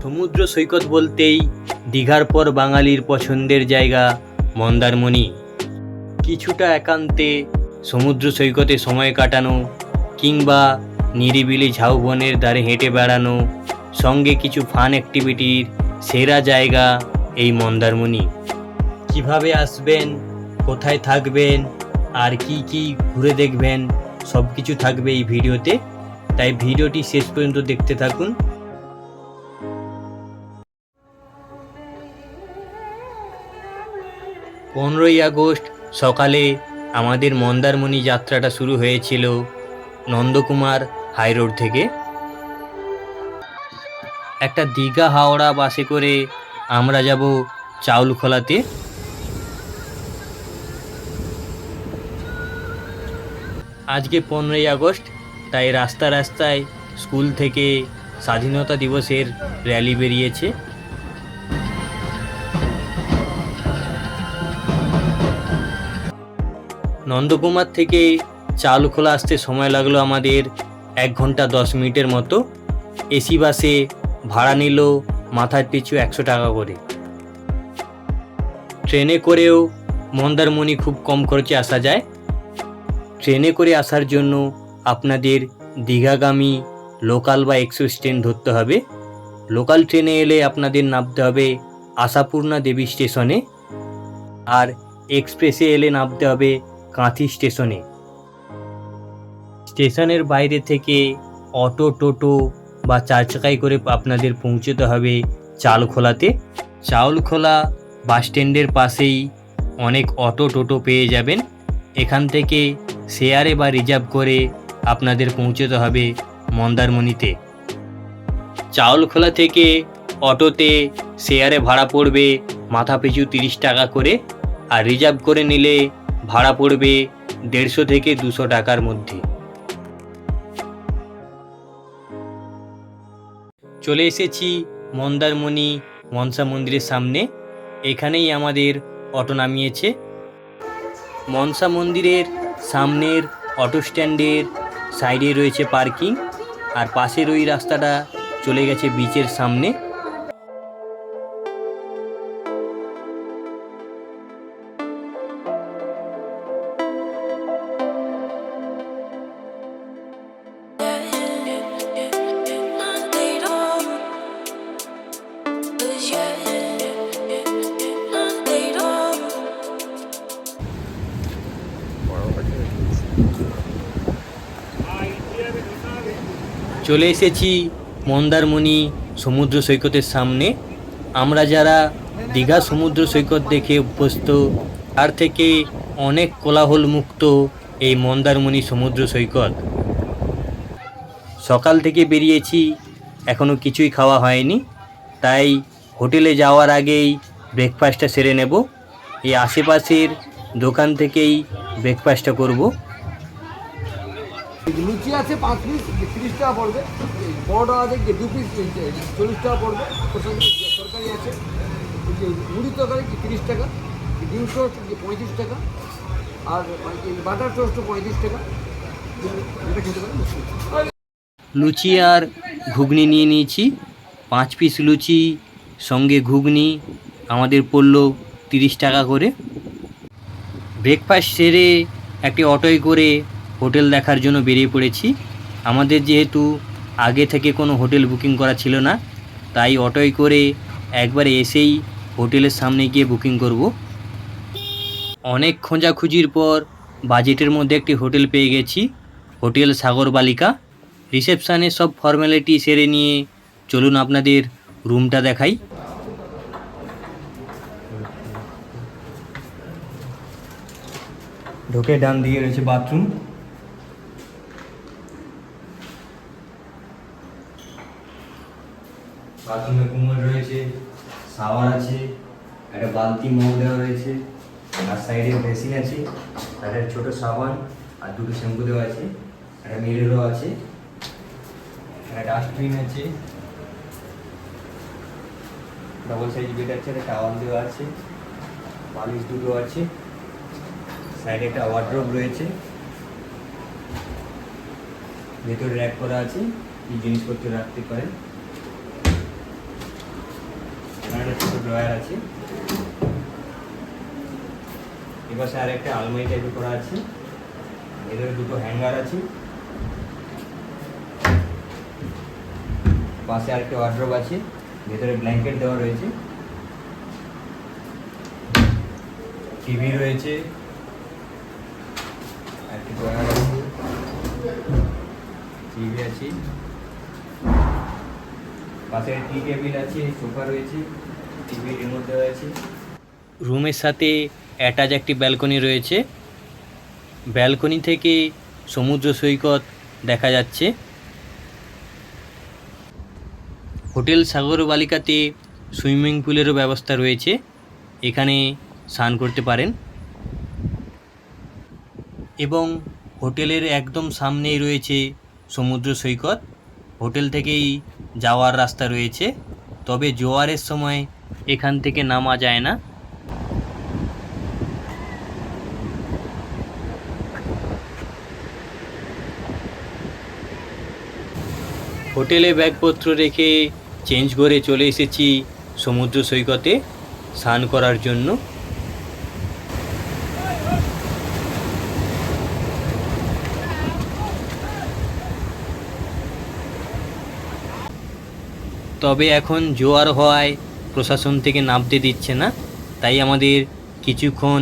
সমুদ্র সৈকত বলতেই দীঘার পর বাঙালির পছন্দের জায়গা মন্দারমণি। কিছুটা একান্তে সমুদ্র সৈকতে সময় কাটানো কিংবা নিরিবিলি ঝাউবনের ধারে হেঁটে বেড়ানো, সঙ্গে কিছু ফান অ্যাক্টিভিটির সেরা জায়গা এই মন্দারমণি। কিভাবে আসবেন, কোথায় থাকবেন আর কি কি ঘুরে দেখবেন সব কিছু থাকবে এই ভিডিওতে, তাই ভিডিওটি শেষ পর্যন্ত দেখতে থাকুন। 15ই আগস্ট সকালে আমাদের মন্দারমণি যাত্রাটা শুরু হয়েছিল নন্দকুমার হাইরোড থেকে। একটা দীঘা হাওড়া বাসে করে আমরা যাব চাউলখোলাতে। আজকে 15ই আগস্ট, তাই রাস্তায় স্কুল থেকে স্বাধীনতা দিবসের র্যালি বেরিয়েছে। নন্দকুমার থেকে চাউলখোলা আসতে সময় লাগলো আমাদের 1 ঘন্টা 10 মিনিটের মতো। এসি বাসে ভাড়া নিল মাথার পিছু 100 টাকা করে। ট্রেনে করেও মন্দারমণি খুব কম খরচে আসা যায়। ট্রেনে করে আসার জন্য আপনাদের দীঘাগামী লোকাল বা এক্সপ্রেস ট্রেন ধরতে হবে। লোকাল ট্রেনে এলে আপনাদের নামতে হবে আশাপূর্ণা দেবী স্টেশনে, আর এক্সপ্রেসে এলে নামতে হবে কাঁথি স্টেশনে। স্টেশনের বাইরে থেকে অটো, টোটো বা 4 চাকায় করে আপনাদের পৌঁছতে হবে চাউলখোলাতে। চাউলখোলা বাস স্ট্যান্ডের পাশেই অনেক অটো, টোটো পেয়ে যাবেন। এখান থেকে শেয়ারে বা রিজার্ভ করে আপনাদের পৌঁছতে হবে মন্দারমণিতে। চাউলখোলা থেকে অটোতে শেয়ারে ভাড়া পড়বে মাথা পিছু 30 টাকা করে, আর রিজার্ভ করে নিলে ভাড়া পড়বে 150 থেকে 200 টাকার মধ্যে। চলে এসেছি মন্দারমণি মনসা মন্দিরের সামনে। এখানেই আমাদের অটো নামিয়েছে। মনসা মন্দিরের সামনের অটো স্ট্যান্ডের সাইডে রয়েছে পার্কিং, আর পাশের ওই রাস্তাটা চলে গেছে বিচের সামনে। চলে এসেছি মন্দারমণি সমুদ্র সৈকতের সামনে। আমরা যারা দীঘা সমুদ্র সৈকত দেখে অভ্যস্ত, তার থেকে অনেক কোলাহল মুক্ত এই মন্দারমণি সমুদ্র সৈকত। সকাল থেকে বেরিয়েছি, এখনও কিছুই খাওয়া হয়নি, তাই হোটেলে যাওয়ার আগেই ব্রেকফাস্টটা সেরে নেব। এই আশেপাশের দোকান থেকেই ব্রেকফাস্টটা করব। লুচি আছে 5 পিস 30 টাকা পড়বে, বড়টা আছে 2 পিস 40 টাকা পড়বে। ওর সঙ্গে তরকারি আছে, মুড়ি তরকারি 30 টাকা, ডিম টোস্ট 35 টাকা, আর বাটার টোস্ট 35 টাকা। এটা খেতে পারেন। লুচি আর ঘুগনি নিয়ে নিয়েছি। 5 পিস লুচি সঙ্গে ঘুগনি আমাদের পড়লো 30 টাকা করে। ব্রেকফাস্ট সেরে একটি অটোয় করে হোটেল দেখার জন্য বেরিয়ে পড়েছি। আমাদের যেহেতু আগে থেকে কোনো হোটেল বুকিং করা ছিল না, তাই অটোয় করে একবারে এসেই হোটেলের সামনে গিয়ে বুকিং করব। অনেক খোঁজাখুঁজির পর বাজেটের মধ্যে একটি হোটেল পেয়ে গেছি, হোটেল সাগর বালিকা। রিসেপশানে সব ফর্মালিটি সেরে নিয়ে চলুন আপনাদের রুমটা দেখাই। ঢোকে ডান দিকে রয়েছে বাথরুম। বাথরুমে কুমোড রয়েছে, শাওয়ার আছে, একটা বালতি মগ দেওয়া রয়েছে, আর সাইডে বেসিন আছে, আর একটা ছোটো সাবান আর 2টো শ্যাম্পু দেওয়া আছে, একটা মিররও আছে, একটা ডাস্টবিন আছে, ডবল সাইজ বেড আছে, একটা টাওয়াল দেওয়া আছে, বালিশ 2টো আছে, সাইডে একটা ওয়ার্ড্রোব রয়েছে, ভেতরে র্যাক করা আছে, এই জিনিসপত্র রাখতে পারেন। এখানে ছোটো ড্রয়ার আছে, এপাশে আর একটা আলমারি টাইপের করা আছে, ভেতরে দুটো হ্যাঙ্গার আছে, পাশে আরেকটা ওয়ার্ড্রোব আছে, ভেতরে ব্ল্যাঙ্কেট দেওয়া রয়েছে, টিভি রয়েছে, একটা ড্রয়ার আছে, টিভি আছে, পাশে টি টেবিল আছে, সোফা রয়েছে, টিভি রিমোট দেওয়া আছে। রুমের সাথে অ্যাটাচ একটি ব্যালকনি রয়েছে, ব্যালকনি থেকে সমুদ্র সৈকত দেখা যাচ্ছে। হোটেল সাগর বালিকাতে সুইমিং পুলেরও ব্যবস্থা রয়েছে, এখানে স্নান করতে পারেন। এবং হোটেলের একদম সামনেই রয়েছে সমুদ্র সৈকত, হোটেল থেকেই যাওয়ার রাস্তা রয়েছে, তবে জোয়ারের সময় এখান থেকে নামা যায় না। হোটেলে ব্যাগপত্র রেখে চেঞ্জ করে চলে এসেছি সমুদ্র সৈকতে স্নান করার জন্য। তবে এখন জোয়ার হওয়ায় প্রশাসন থেকে নামতে দিচ্ছে না, তাই আমাদের কিছুক্ষণ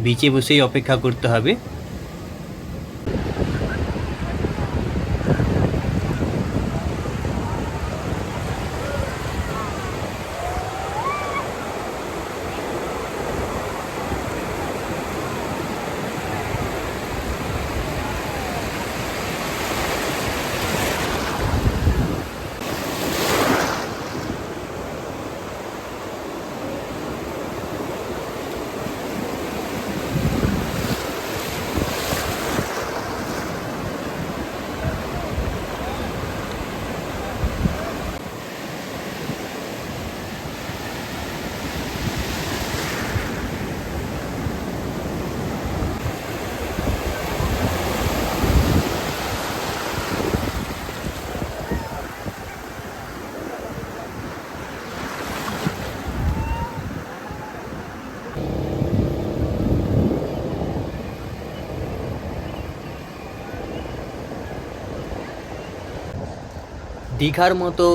বিচে বসেই অপেক্ষা করতে হবে। দীঘার মতো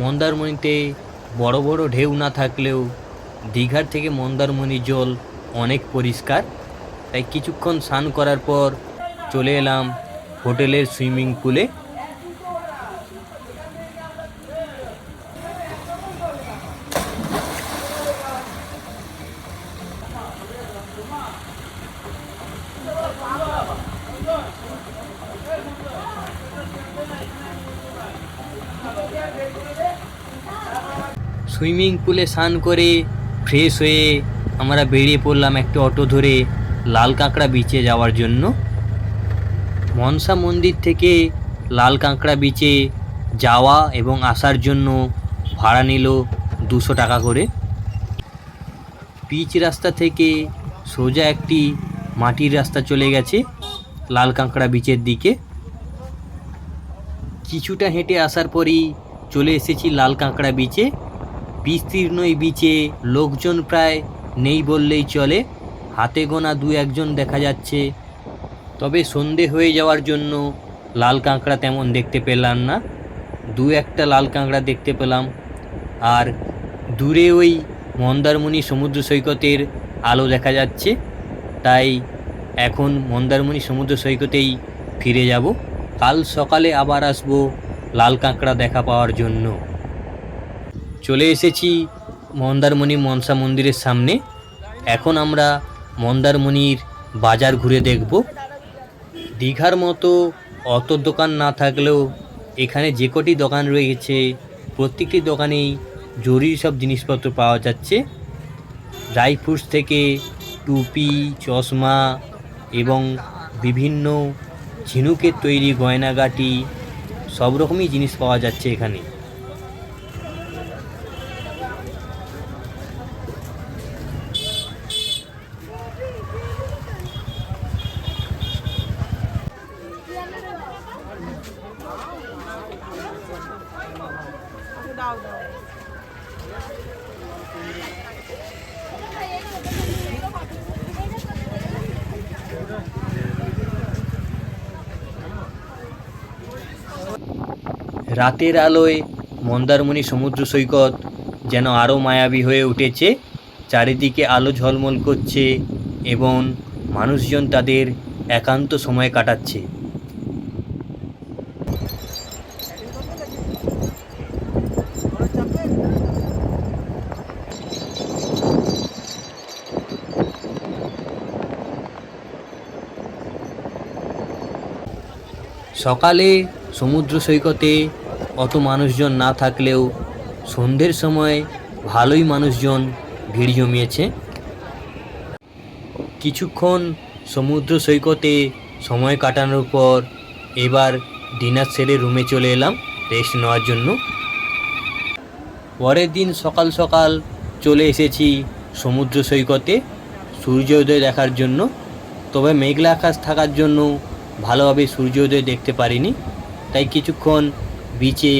মন্দারমণিতে বড় বড় ঢেউ না থাকলেও দীঘার থেকে মন্দারমণির জল অনেক পরিষ্কার, তাই কিছুক্ষণ স্নান করার পর চলে এলাম হোটেলের সুইমিং পুলে। সুইমিং পুলে স্নান করে ফ্রেশ হয়ে আমরা বেরিয়ে পড়লাম একটা অটো ধরে লাল কাঁকড়া বিচে যাওয়ার জন্য। মনসা মন্দির থেকে লাল কাঁকড়া বিচে যাওয়া এবং আসার জন্য ভাড়া নিল 200 টাকা করে। পিচ রাস্তা থেকে সোজা একটি মাটির রাস্তা চলে গেছে লাল কাঁকড়া বিচের দিকে। কিছুটা হেঁটে আসার পরই চলে এসেছি লাল কাঁকড়া বিচে। বিস্তীর্ণ এই বিচে লোকজন প্রায় নেই বললেই চলে, হাতে গোনা 2-1 দেখা যাচ্ছে। তবে সন্ধে হয়ে যাওয়ার জন্য লাল কাঁকড়া তেমন দেখতে পেলাম না, 2-1টা লাল কাঁকড়া দেখতে পেলাম। আর দূরে ওই মন্দারমণি সমুদ্র সৈকতের আলো দেখা যাচ্ছে, তাই এখন মন্দারমণি সমুদ্র সৈকতেই ফিরে যাব। কাল সকালে আবার আসবো লাল কাঁকড়া দেখা পাওয়ার জন্য। চলে এসেছি মন্দারমণি মনসা মন্দিরের সামনে। এখন আমরা মন্দারমণির বাজার ঘুরে দেখব। দীঘার মতো অত দোকান না থাকলেও এখানে যে কটি দোকান রয়েছে প্রত্যেকটি দোকানেই জরুরি সব জিনিসপত্র পাওয়া যাচ্ছে। ড্রাই ফ্রুটস থেকে টুপি, চশমা এবং বিভিন্ন ঝিনুকের তৈরি গয়নাগাটি সব রকমই জিনিস পাওয়া যাচ্ছে এখানে। রাতের আলোয় মন্দারমণি সমুদ্র সৈকত যেন আরও মায়াবী হয়ে উঠেছে। চারিদিকে আলো ঝলমল করছে এবং মানুষজন তাদের একান্ত সময় কাটাচ্ছে। সকালে সমুদ্র সৈকতে অত মানুষজন না থাকলেও সন্ধ্যের সময় ভালোই মানুষজন ভিড় জমিয়েছে। কিছুক্ষণ সমুদ্র সৈকতে সময় কাটানোর পর এবার ডিনার সেরে রুমে চলে এলাম রেস্ট নেওয়ার জন্য। পরের দিন সকাল সকাল চলে এসেছি সমুদ্র সৈকতে সূর্যোদয় দেখার জন্য। তবে মেঘলা আকাশ থাকার জন্য ভালোভাবে সূর্যোদয় দেখতে পারিনি, তাই কিছুক্ষণ বিচে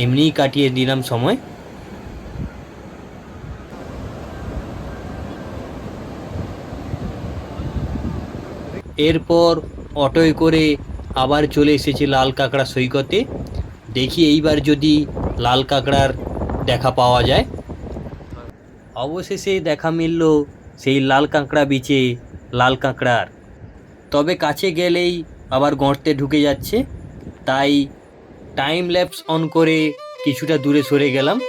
এমনিই কাটিয়ে দিলাম সময়। এরপর অটোয় করে আবার চলে এসেছি লাল কাঁকড়া সৈকতে। দেখি এইবার যদি লাল কাঁকড়ার দেখা পাওয়া যায়। অবশেষে দেখা মিলল সেই লাল কাঁকড়া বিচে লাল কাঁকড়ার। তবে কাছে গেলেই আবার গর্তে ঢুকে যাচ্ছে, তাই টাইম ল্যাপস অন করে কিছুটা দূরে সরে গেলাম।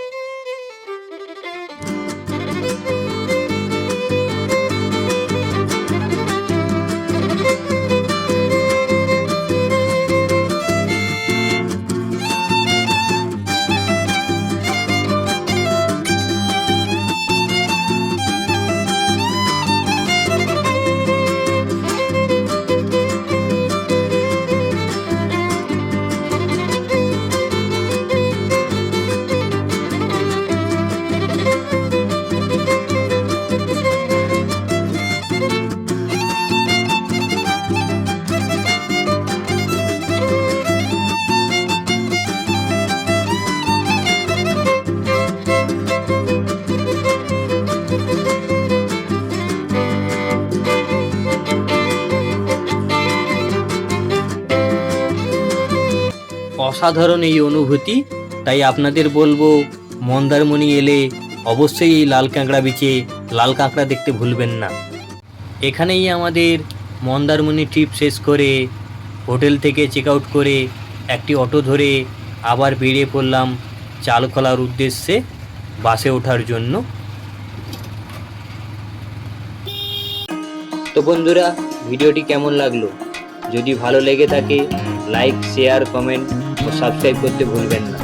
অসাধারণ এই অনুভূতি, তাই আপনাদের বলবো মন্দারমণি এলে অবশ্যই এই লাল কাঁকড়া বিচে লাল কাঁকড়া দেখতে ভুলবেন না। এখানেই আমাদের মন্দারমণি ট্রিপ শেষ করে হোটেল থেকে চেক আউট করে একটি অটো ধরে আবার বেরিয়ে পড়লাম চালখোলার উদ্দেশ্যে বাসে ওঠার জন্য। তো বন্ধুরা, ভিডিওটি কেমন লাগলো? যদি ভালো লেগে থাকে লাইক, শেয়ার, কমেন্ট ও সাবস্ক্রাইব করতে ভুলবেন না।